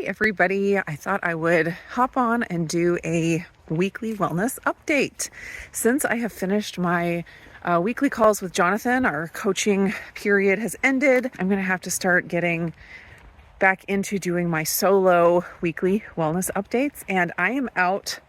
Everybody. I thought I would hop on and do a weekly wellness update. Since I have finished my weekly calls with Jonathan, our coaching period has ended. I'm going to have to start getting back into doing my solo weekly wellness updates, and I am out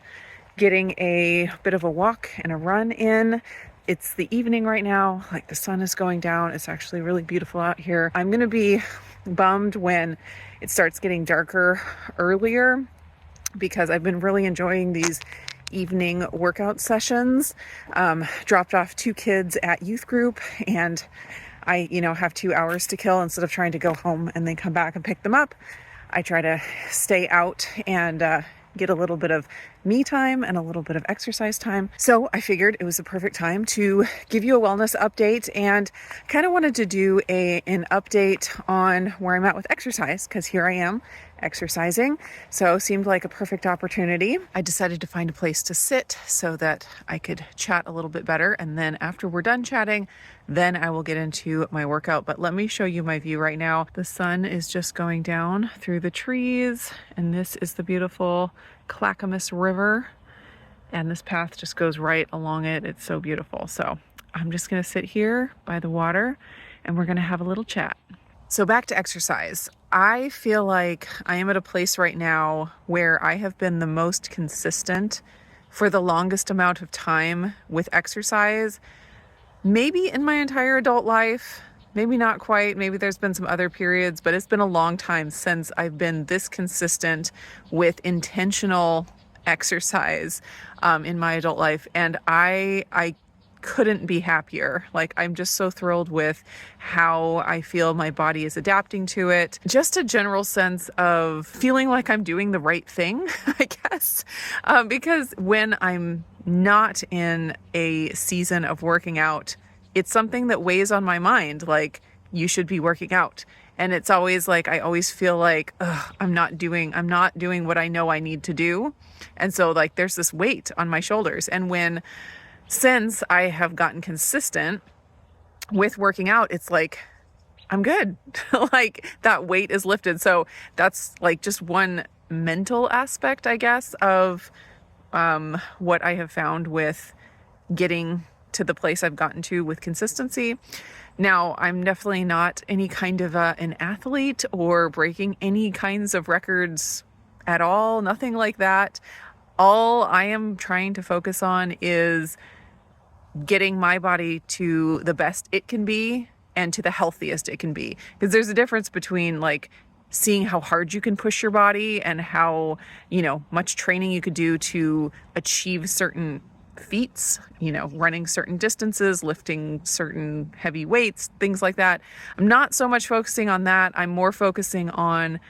getting a bit of a walk and a run in. It's the evening right now, like the sun is going down. It's actually really beautiful out here. I'm gonna be bummed when it starts getting darker earlier because I've been really enjoying these evening workout sessions. Dropped off 2 kids at youth group, and I, have 2 hours to kill. Instead of trying to go home and then come back and pick them up, I try to stay out and get a little bit of me time and a little bit of exercise time. So I figured it was a perfect time to give you a wellness update, and kind of wanted to do an update on where I'm at with exercise, because here I am exercising. So it seemed like a perfect opportunity. I decided to find a place to sit so that I could chat a little bit better. And then after we're done chatting, then I will get into my workout. But let me show you my view right now. The sun is just going down through the trees, and this is the beautiful Clackamas River. And this path just goes right along it. It's so beautiful. So I'm just going to sit here by the water and we're going to have a little chat. So back to exercise. I feel like I am at a place right now where I have been the most consistent for the longest amount of time with exercise, maybe in my entire adult life. Maybe not quite. Maybe there's been some other periods, but it's been a long time since I've been this consistent with intentional exercise in my adult life. And I couldn't be happier. Like, I'm just so thrilled with how I feel my body is adapting to it. Just a general sense of feeling like I'm doing the right thing, I guess. Because when I'm not in a season of working out, it's something that weighs on my mind. Like, you should be working out. And it's always like, I always feel like, I'm not doing what I know I need to do. And so like, there's this weight on my shoulders. And since I have gotten consistent with working out, it's like, I'm good. Like, that weight is lifted. So that's like just one mental aspect, I guess, of what I have found with getting to the place I've gotten to with consistency. Now, I'm definitely not any kind of an athlete or breaking any kinds of records at all. Nothing like that. All I am trying to focus on is getting my body to the best it can be and to the healthiest it can be. Because there's a difference between like seeing how hard you can push your body and how, much training you could do to achieve certain feats, running certain distances, lifting certain heavy weights, things like that. I'm not so much focusing on that. I'm more focusing on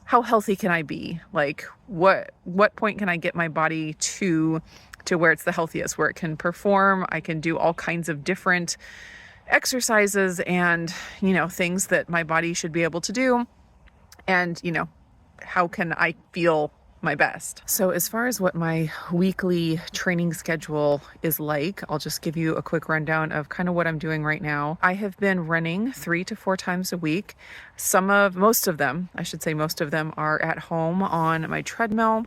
how healthy can I be? Like, what point can I get my body to where it's the healthiest, where it can perform. I can do all kinds of different exercises and, things that my body should be able to do. And, how can I feel my best? So as far as what my weekly training schedule is like, I'll just give you a quick rundown of kind of what I'm doing right now. I have been running 3 to 4 times a week. Most of them are at home on my treadmill.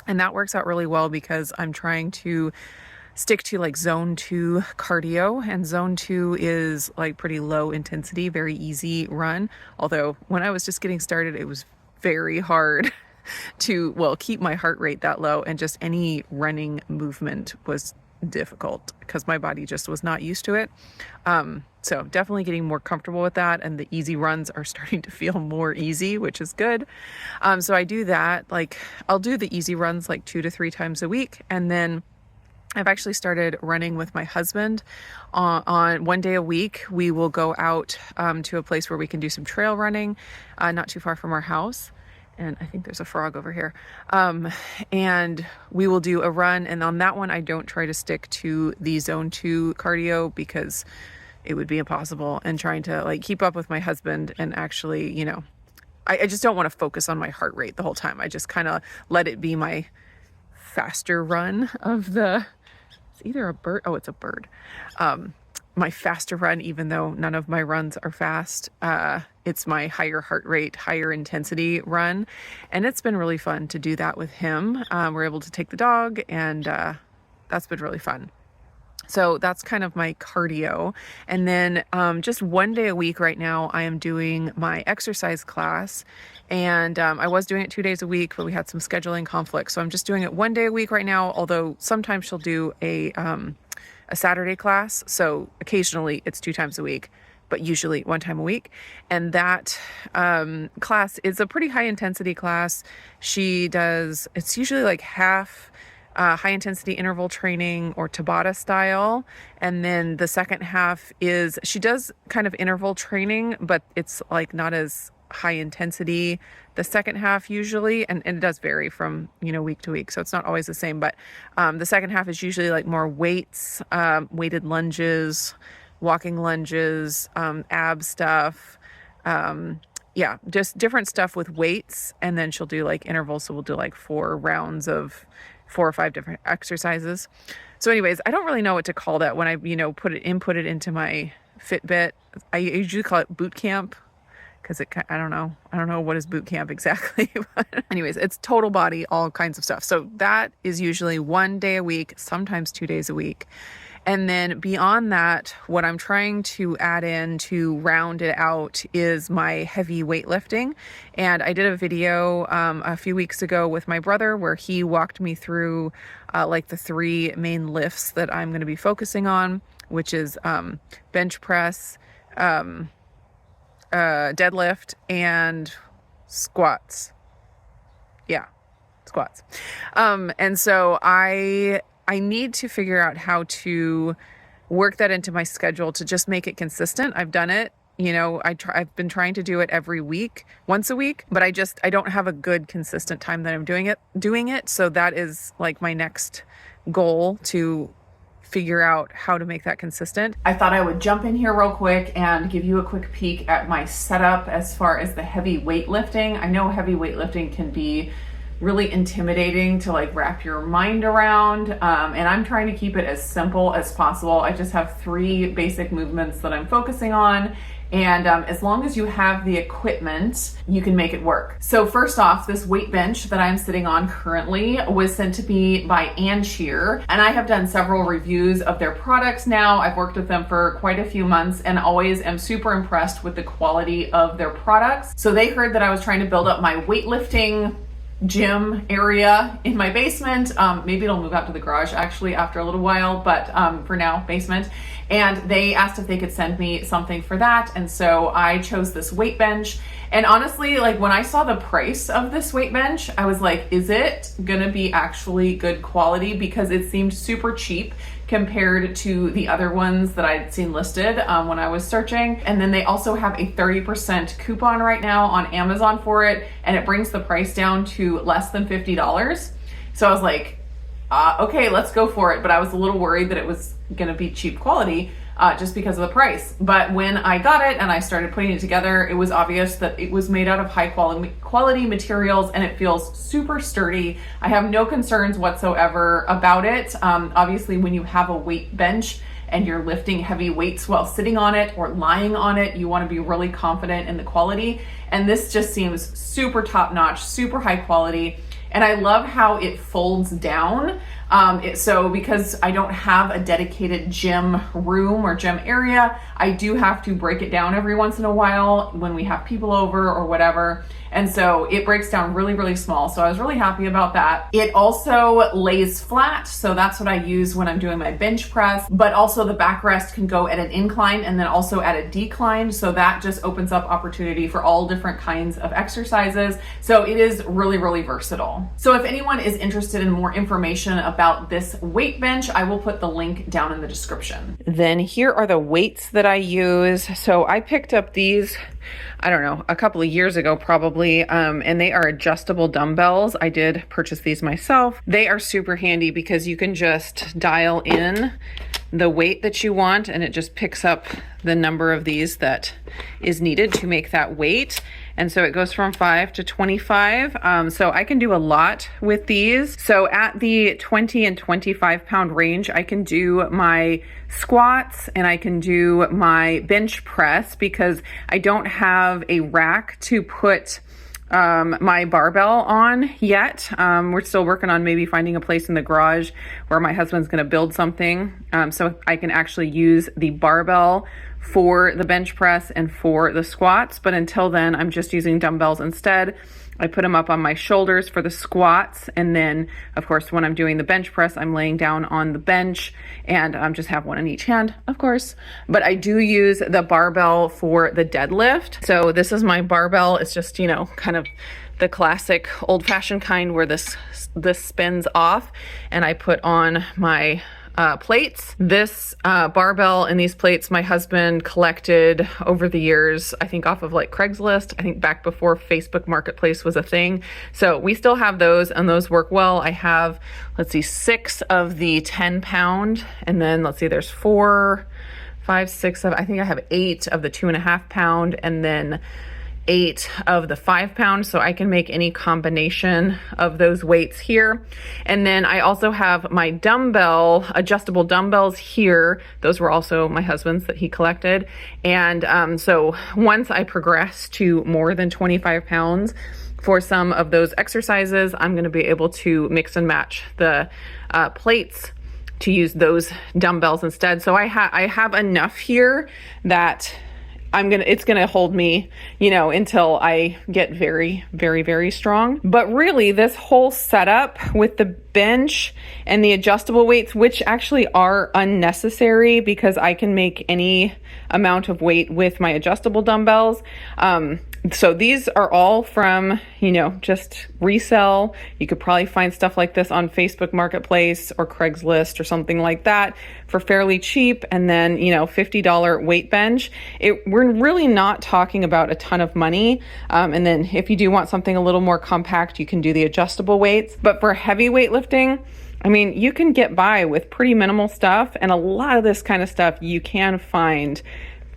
And that works out really well because I'm trying to stick to like zone 2 cardio, and zone 2 is like pretty low intensity, very easy run. Although when I was just getting started, it was very hard to, keep my heart rate that low, and just any running movement was difficult because my body just was not used to it. So definitely getting more comfortable with that, and the easy runs are starting to feel more easy, which is good. So I do that. Like, I'll do the easy runs like 2 to 3 times a week. And then I've actually started running with my husband on 1 day a week. We will go out to a place where we can do some trail running, not too far from our house. And I think there's a frog over here. And we will do a run. And on that one, I don't try to stick to the zone 2 cardio because it would be impossible. And trying to like keep up with my husband and actually, I just don't want to focus on my heart rate the whole time. I just kind of let it be my faster run of it's either a bird. Oh, it's a bird. My faster run, even though none of my runs are fast. it's my higher heart rate, higher intensity run. And it's been really fun to do that with him. We're able to take the dog, and that's been really fun. So that's kind of my cardio. And then just one day a week right now, I am doing my exercise class. And I was doing it 2 days a week, but we had some scheduling conflicts. So I'm just doing it one day a week right now, although sometimes she'll do a Saturday class. So occasionally it's 2 times a week, but usually 1 time a week. And that class is a pretty high intensity class. It's usually like half high intensity interval training or Tabata style. And then the second half is, she does kind of interval training, but it's like not as high intensity the second half usually, and it does vary from week to week, so it's not always the same. But the second half is usually like more weights, weighted lunges, walking lunges, ab stuff, just different stuff with weights. And then she'll do like intervals, so we'll do like 4 rounds of 4 or 5 different exercises. So anyways, I don't really know what to call that when I input it into my Fitbit. I usually call it boot camp, because I don't know what is boot camp exactly. But anyways, it's total body, all kinds of stuff. So that is usually 1 day a week, sometimes 2 days a week. And then beyond that, what I'm trying to add in to round it out is my heavy weightlifting. And I did a video a few weeks ago with my brother where he walked me through like the 3 main lifts that I'm going to be focusing on, which is bench press, deadlift, and squats. Yeah, squats. And so I need to figure out how to work that into my schedule to just make it consistent. I've done it, I've been trying to do it every week, once a week, but I don't have a good consistent time that I'm doing it. So that is like my next goal, to figure out how to make that consistent. I thought I would jump in here real quick and give you a quick peek at my setup as far as the heavy weightlifting. I know heavy weightlifting can be really intimidating to like wrap your mind around, and I'm trying to keep it as simple as possible. I just have 3 basic movements that I'm focusing on, and as long as you have the equipment, you can make it work. So first off, this weight bench that I'm sitting on currently was sent to me by Ancheer, and I have done several reviews of their products now. I've worked with them for quite a few months and always am super impressed with the quality of their products. So they heard that I was trying to build up my weightlifting gym area in my basement. Maybe it'll move out to the garage actually after a little while, but for now, basement. And they asked if they could send me something for that. And so I chose this weight bench. And honestly, like when I saw the price of this weight bench, I was like, is it gonna be actually good quality? Because it seemed super cheap compared to the other ones that I'd seen listed when I was searching. And then they also have a 30% coupon right now on Amazon for it, and it brings the price down to less than $50. So I was like, okay, let's go for it. But I was a little worried that it was gonna be cheap quality just because of the price. But when I got it and I started putting it together, it was obvious that it was made out of high quality materials, and it feels super sturdy. I have no concerns whatsoever about it. Obviously, when you have a weight bench and you're lifting heavy weights while sitting on it or lying on it, you want to be really confident in the quality. And this just seems super top notch, super high quality. And I love how it folds down. So because I don't have a dedicated gym room or gym area, I do have to break it down every once in a while when we have people over or whatever. And so it breaks down really, really small. So I was really happy about that. It also lays flat. So that's what I use when I'm doing my bench press, but also the backrest can go at an incline and then also at a decline. So that just opens up opportunity for all different kinds of exercises. So it is really, really versatile. So if anyone is interested in more information about this weight bench, I will put the link down in the description. Then here are the weights that I use. So I picked up these, I don't know, a couple of years ago probably, and they are adjustable dumbbells. I did purchase these myself. They are super handy because you can just dial in the weight that you want, and it just picks up the number of these that is needed to make that weight. And so it goes from 5 to 25. So I can do a lot with these. So at the 20 and 25 pound range, I can do my squats and I can do my bench press because I don't have a rack to put my barbell on yet. We're still working on maybe finding a place in the garage where my husband's going to build something so I can actually use the barbell for the bench press and for the squats. But until then, I'm just using dumbbells instead. I put them up on my shoulders for the squats. And then, of course, when I'm doing the bench press, I'm laying down on the bench and just have one in each hand, of course. But I do use the barbell for the deadlift. So this is my barbell. It's just, you know, kind of the classic old-fashioned kind where this spins off. And I put on my plates. This barbell and these plates my husband collected over the years, I think off of like Craigslist, I think back before Facebook Marketplace was a thing. So we still have those and those work well. I have, let's see, 6 of the 10 pound and then let's see, there's 4, 5, 6, 7, I think I have 8 of the 2.5 pound and then 8 of the 5 pound, so I can make any combination of those weights here. And then I also have my adjustable dumbbells here. Those were also my husband's that he collected. And so once I progress to more than 25 pounds for some of those exercises, I'm going to be able to mix and match the plates to use those dumbbells instead. So I have enough here that it's gonna hold me, you know, until I get very, very, very strong. But really this whole setup with the bench and the adjustable weights, which actually are unnecessary because I can make any amount of weight with my adjustable dumbbells. So these are all from, you know, just resell. You could probably find stuff like this on Facebook Marketplace or Craigslist or something like that for fairly cheap. And then, you know, $50 weight bench. We're really not talking about a ton of money. And then if you do want something a little more compact, you can do the adjustable weights. But for heavy weightlifting, I mean, you can get by with pretty minimal stuff. And a lot of this kind of stuff you can find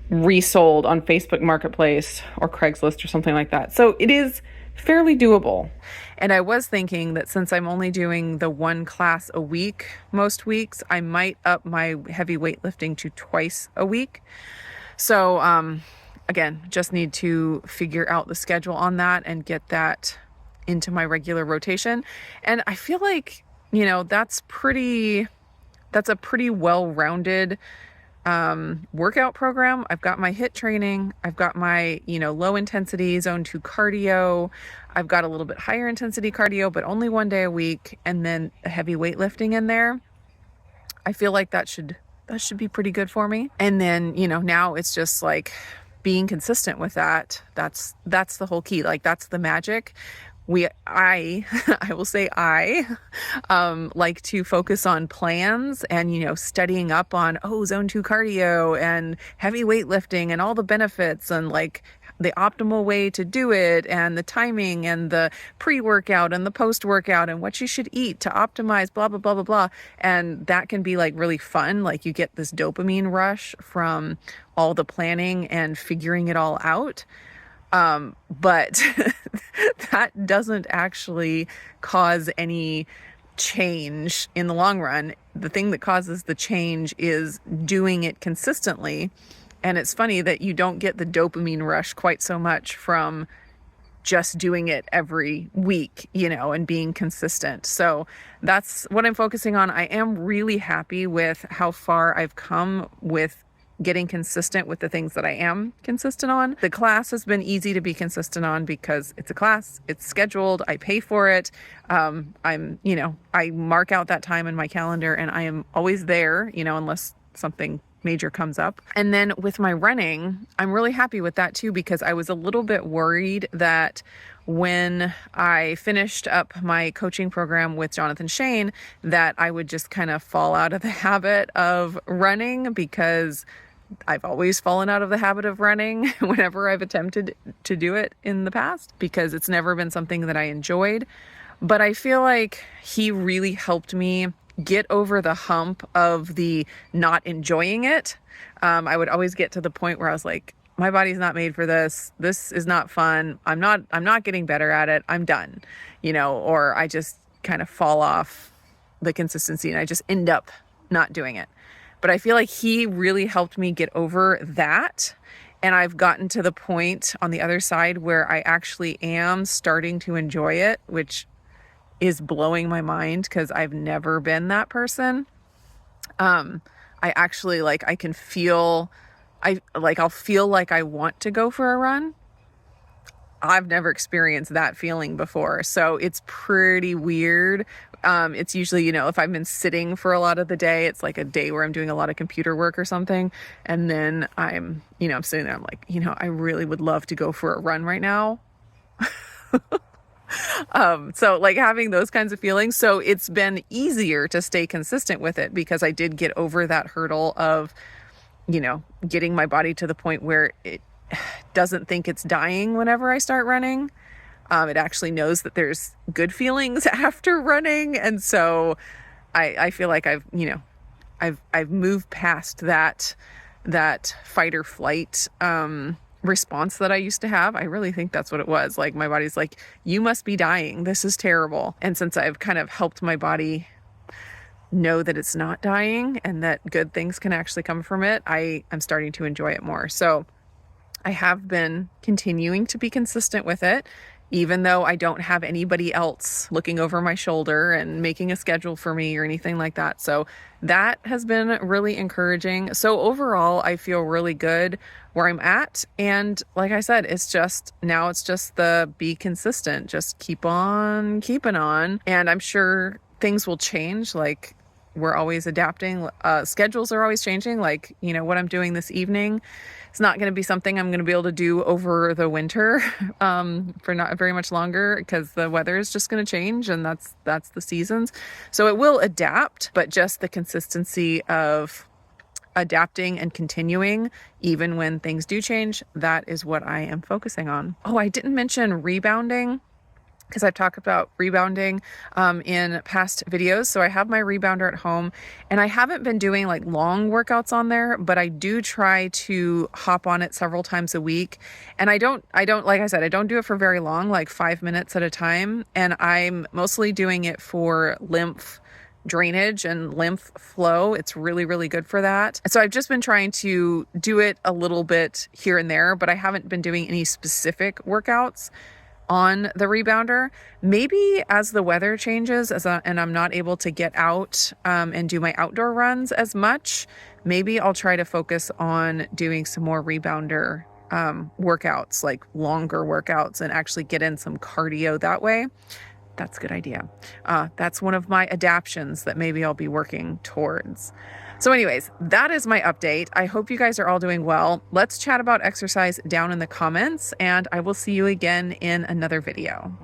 resold on Facebook Marketplace or Craigslist or something like that. So it is fairly doable. And I was thinking that since I'm only doing the one class a week most weeks, I might up my heavy weightlifting to twice a week. So again, just need to figure out the schedule on that and get that into my regular rotation. And I feel like, you know, that's a pretty well-rounded workout program. I've got my HIIT training. I've got my, you know, low intensity zone 2 cardio. I've got a little bit higher intensity cardio, but only one day a week. And then heavy weightlifting in there. I feel like that should be pretty good for me. And then, you know, now it's just like being consistent with that. That's the whole key. Like that's the magic. I will say I like to focus on plans and, you know, studying up on, zone 2 cardio and heavy weightlifting and all the benefits and like the optimal way to do it and the timing and the pre-workout and the post-workout and what you should eat to optimize blah, blah, blah, blah, blah. And that can be like really fun. Like you get this dopamine rush from all the planning and figuring it all out. But that doesn't actually cause any change in the long run. The thing that causes the change is doing it consistently. And it's funny that you don't get the dopamine rush quite so much from just doing it every week, you know, and being consistent. So that's what I'm focusing on. I am really happy with how far I've come with getting consistent with the things that I am consistent on. The class has been easy to be consistent on because it's a class, it's scheduled, I pay for it. I mark out that time in my calendar and I am always there, you know, unless something major comes up. And then with my running, I'm really happy with that too, because I was a little bit worried that when I finished up my coaching program with Jonathan Shane, that I would just kind of fall out of the habit of running, because I've always fallen out of the habit of running whenever I've attempted to do it in the past, because it's never been something that I enjoyed. But I feel like he really helped me get over the hump of the not enjoying it. I would always get to the point where I was like, my body's not made for this. This is not fun. I'm not getting better at it. I'm done, or I just kind of fall off the consistency and I just end up not doing it. But I feel like he really helped me get over that. And I've gotten to the point on the other side where I actually am starting to enjoy it, which is blowing my mind because I've never been that person. I actually I can feel, I'll feel like I want to go for a run. I've never experienced that feeling before. So it's pretty weird. It's usually, if I've been sitting for a lot of the day, it's like a day where I'm doing a lot of computer work or something. And then I'm sitting there, I'm like, I really would love to go for a run right now. So having those kinds of feelings. So it's been easier to stay consistent with it because I did get over that hurdle of, getting my body to the point where it doesn't think it's dying whenever I start running. It actually knows that there's good feelings after running. And so I feel like I've moved past that fight or flight, response that I used to have. I really think that's what it was. Like my body's like, you must be dying. This is terrible. And since I've kind of helped my body know that it's not dying and that good things can actually come from it, I'm starting to enjoy it more. So I have been continuing to be consistent with it, even though I don't have anybody else looking over my shoulder and making a schedule for me or anything like that. So that has been really encouraging. So overall, I feel really good where I'm at. And like I said, it's just the be consistent, just keep on keeping on. And I'm sure things will change. Like we're always adapting. Schedules are always changing. Like, what I'm doing this evening, it's not going to be something I'm going to be able to do over the winter for not very much longer because the weather is just going to change and that's the seasons. So it will adapt, but just the consistency of adapting and continuing even when things do change, that is what I am focusing on. Oh, I didn't mention rebounding, because I've talked about rebounding in past videos. So I have my rebounder at home and I haven't been doing long workouts on there, but I do try to hop on it several times a week. And I don't, like I said, I don't do it for very long, like 5 minutes at a time. And I'm mostly doing it for lymph drainage and lymph flow. It's really, really good for that. And so I've just been trying to do it a little bit here and there, but I haven't been doing any specific workouts on the rebounder. Maybe as the weather changes and I'm not able to get out and do my outdoor runs as much, maybe I'll try to focus on doing some more rebounder workouts, like longer workouts, and actually get in some cardio that way. That's a good idea. That's one of my adaptions that maybe I'll be working towards. So anyways, that is my update. I hope you guys are all doing well. Let's chat about exercise down in the comments, and I will see you again in another video.